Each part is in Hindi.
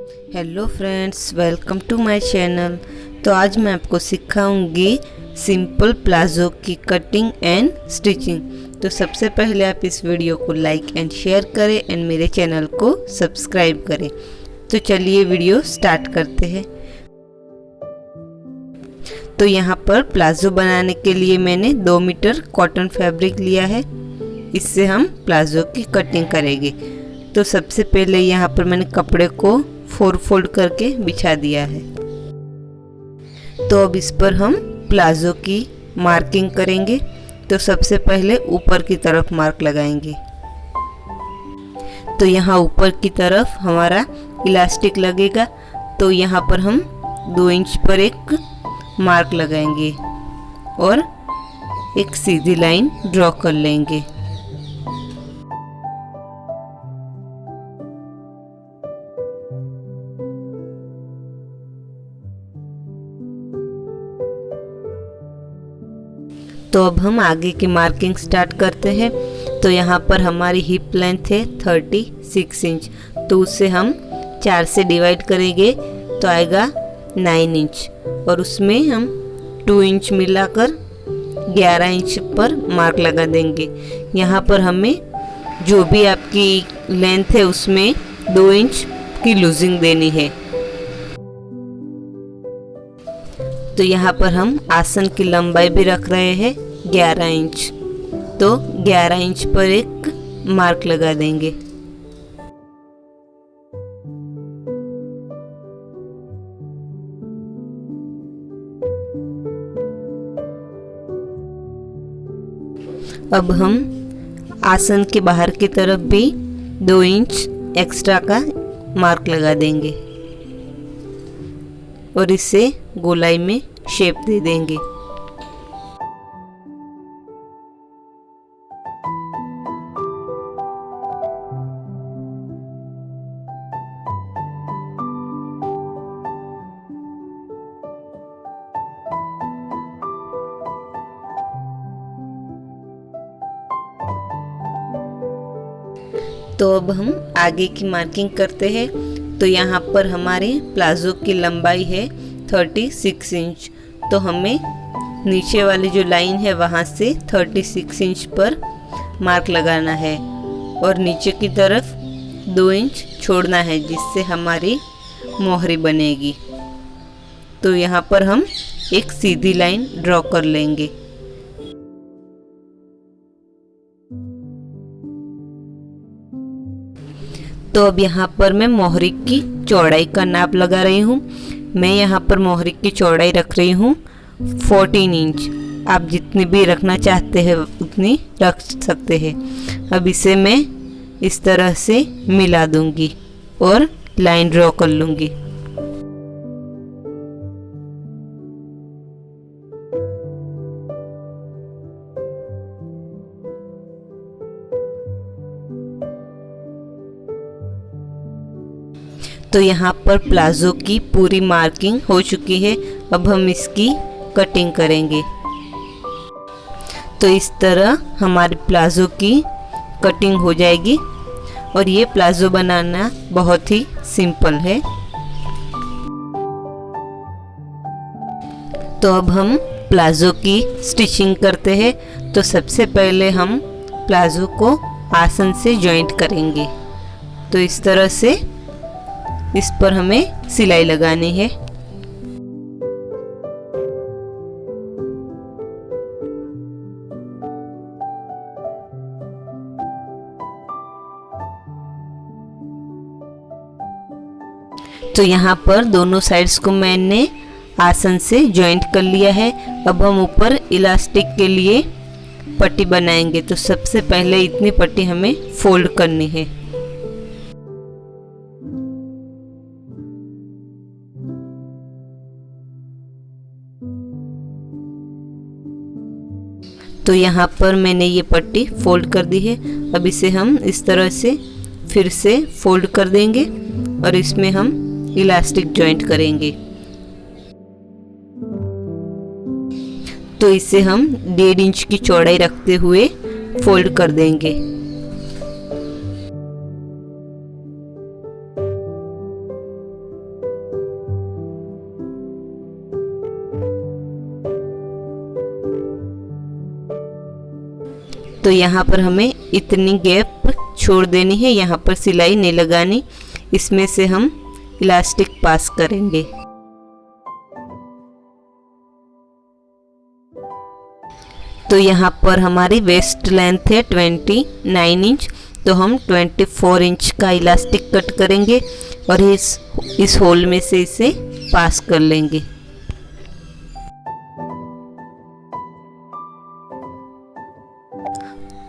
Hello friends, welcome to my channel. तो आज मैं आपको सिखाऊंगी सिंपल प्लाजो की कटिंग एंड स्टिचिंग। तो सबसे पहले आप इस वीडियो को लाइक एंड शेयर करें एंड मेरे चैनल को सब्सक्राइब करें। तो चलिए वीडियो स्टार्ट करते हैं। तो यहाँ पर प्लाजो बनाने के लिए मैंने 2 मीटर कॉटन फैब्रिक लिया है। इससे हम प्लाजो की कटिंग करेंगे। तो सबसे पहले यहाँ पर मैंने कपड़े को 4 फोल्ड करके बिछा दिया है। तो अब इस पर हम प्लाजो की मार्किंग करेंगे। तो सबसे पहले ऊपर की तरफ मार्क लगाएंगे। तो यहाँ ऊपर की तरफ हमारा इलास्टिक लगेगा। तो यहाँ पर हम 2 इंच पर एक मार्क लगाएंगे और एक सीधी लाइन ड्रॉ कर लेंगे। तो अब हम आगे की मार्किंग स्टार्ट करते हैं। तो यहाँ पर हमारी हिप लेंथ है 36 इंच। तो उसे हम 4 से डिवाइड करेंगे तो आएगा 9 इंच और उसमें हम 2 इंच मिलाकर 11 इंच पर मार्क लगा देंगे। यहाँ पर हमें जो भी आपकी लेंथ है उसमें 2 इंच की लूजिंग देनी है। तो यहाँ पर हम आसन की लंबाई भी रख रहे हैं 11 इंच। तो 11 इंच पर एक मार्क लगा देंगे। अब हम आसन के बाहर की तरफ भी 2 इंच एक्स्ट्रा का मार्क लगा देंगे और इसे गोलाई में शेप दे देंगे। तो अब हम आगे की मार्किंग करते हैं। तो यहाँ पर हमारे प्लाजो की लंबाई है 36 इंच। तो हमें नीचे वाली जो लाइन है वहाँ से 36 इंच पर मार्क लगाना है और नीचे की तरफ 2 इंच छोड़ना है, जिससे हमारी मोहरी बनेगी। तो यहाँ पर हम एक सीधी लाइन ड्रॉ कर लेंगे। तो अब यहाँ पर मैं मोहरी की चौड़ाई का नाप लगा रही हूँ। मैं यहाँ पर मोहरी की चौड़ाई रख रही हूँ 14 इंच। आप जितनी भी रखना चाहते हैं उतनी रख सकते हैं। अब इसे मैं इस तरह से मिला दूंगी और लाइन ड्रॉ कर लूँगी। तो यहाँ पर प्लाजो की पूरी मार्किंग हो चुकी है। अब हम इसकी कटिंग करेंगे। तो इस तरह हमारे प्लाजो की कटिंग हो जाएगी और ये प्लाजो बनाना बहुत ही सिंपल है। तो अब हम प्लाजो की स्टिचिंग करते हैं। तो सबसे पहले हम प्लाजो को आसन से जॉइंट करेंगे। तो इस तरह से इस पर हमें सिलाई लगानी है। तो यहाँ पर दोनों साइड्स को मैंने आसन से जॉइंट कर लिया है। अब हम ऊपर इलास्टिक के लिए पट्टी बनाएंगे। तो सबसे पहले इतनी पट्टी हमें फोल्ड करनी है। तो यहाँ पर मैंने ये पट्टी फोल्ड कर दी है। अब इसे हम इस तरह से फिर से फोल्ड कर देंगे और इसमें हम इलास्टिक जॉइंट करेंगे। तो इसे हम 1.5 इंच की चौड़ाई रखते हुए फोल्ड कर देंगे। तो यहाँ पर हमें इतनी गैप छोड़ देनी है, यहाँ पर सिलाई नहीं लगानी। इसमें से हम इलास्टिक पास करेंगे। तो यहाँ पर हमारी वेस्ट लेंथ है 29 इंच, तो हम 24 इंच का इलास्टिक कट करेंगे और इस होल में से इसे पास कर लेंगे।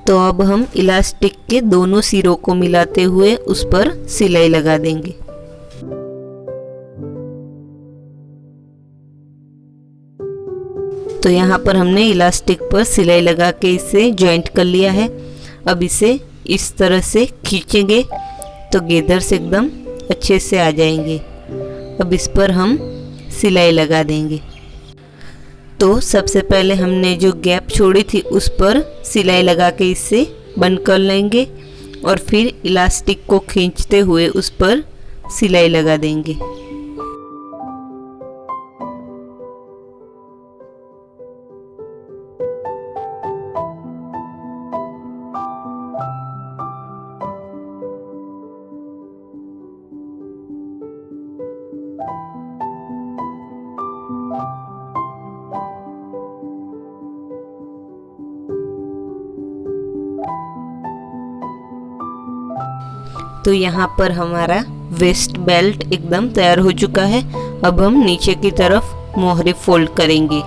तो अब हम इलास्टिक के दोनों सिरों को मिलाते हुए उस पर सिलाई लगा देंगे। तो यहाँ पर हमने इलास्टिक पर सिलाई लगा के इसे जॉइंट कर लिया है। अब इसे इस तरह से खींचेंगे तो गेदर्स एकदम अच्छे से आ जाएंगे। अब इस पर हम सिलाई लगा देंगे। तो सबसे पहले हमने जो गैप छोड़ी थी उस पर सिलाई लगा के इसे बंद कर लेंगे और फिर इलास्टिक को खींचते हुए उस पर सिलाई लगा देंगे। तो यहाँ पर हमारा वेस्ट बेल्ट एकदम तैयार हो चुका है। अब हम नीचे की तरफ मोहरे फोल्ड करेंगे।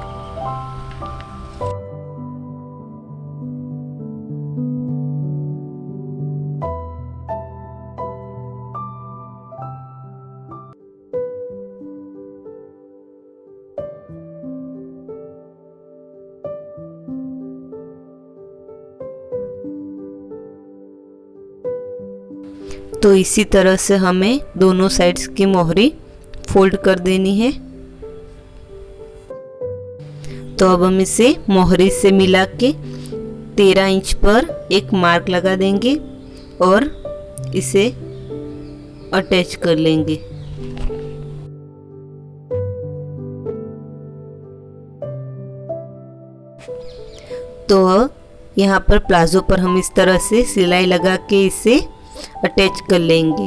तो इसी तरह से हमें दोनों साइड्स की मोहरी फोल्ड कर देनी है। तो अब हम इसे मोहरी से मिला के 13 इंच पर एक मार्क लगा देंगे और इसे अटैच कर लेंगे। तो यहाँ पर प्लाजो पर हम इस तरह से सिलाई लगा के इसे अटैच कर लेंगे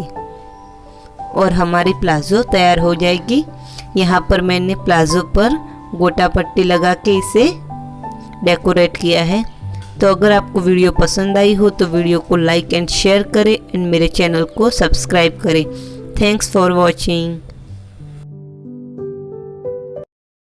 और हमारी प्लाजो तैयार हो जाएगी। यहाँ पर मैंने प्लाजो पर गोटा पट्टी लगा के इसे डेकोरेट किया है। तो अगर आपको वीडियो पसंद आई हो तो वीडियो को लाइक एंड शेयर करें एंड मेरे चैनल को सब्सक्राइब करें। Thanks for watching.